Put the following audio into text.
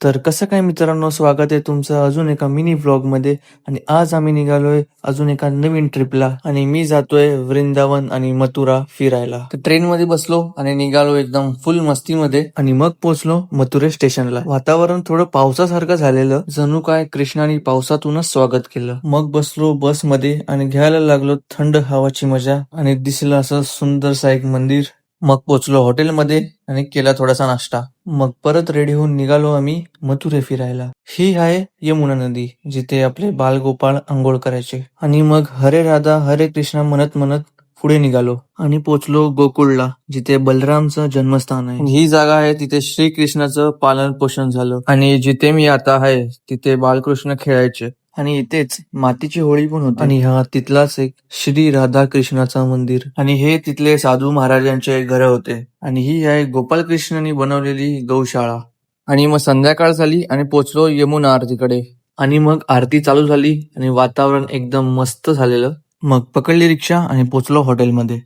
तर कसं काय मित्रांनो, स्वागत आहे तुमचं अजून एका मिनी व्लॉगमध्ये. आणि आज आम्ही निघालोय अजून एका नवीन ट्रिपला आणि मी जातोय वृंदावन आणि मथुरा फिरायला. तर ट्रेन मध्ये बसलो आणि निघालो एकदम फुल मस्तीमध्ये आणि मग पोहोचलो मथुरे स्टेशनला. वातावरण थोडं पावसासारखं झालेलं, जणू काय कृष्णाने पावसातूनच स्वागत केलं. मग बसलो बसमध्ये आणि घ्यायला लागलो थंड हवाची मजा आणि दिसलं असं सुंदरसा एक मंदिर. मग पोचलो हॉटेलमध्ये आणि केला थोडासा नाश्ता. मग परत रेडी होऊन निघालो आम्ही मथुरे फिरायला. ही आहे यमुना नदी, जिथे आपले बालगोपाळ आंघोळ करायचे. आणि मग हरे राधा हरे कृष्णा म्हणत म्हणत पुढे निघालो आणि पोचलो गोकुळला, जिथे बलरामचं जन्मस्थान आहे. ही जागा आहे तिथे श्रीकृष्णाचं पालन पोषण झालं आणि जिथे मी आता आहे तिथे बालकृष्ण खेळायचे. आणि इथेच मातीची होळी पण होती. आणि हा तिथलाच एक श्री राधा कृष्णाचा मंदिर आणि हे तिथले साधू महाराजांचे घर होते. आणि ही आहे गोपालकृष्णांनी बनवलेली गौशाळा. आणि मग संध्याकाळ झाली आणि पोचलो यमुना आरतीकडे. आणि मग आरती चालू झाली आणि वातावरण एकदम मस्त झालेलं. मग पकडली रिक्षा आणि पोचलो हॉटेलमध्ये.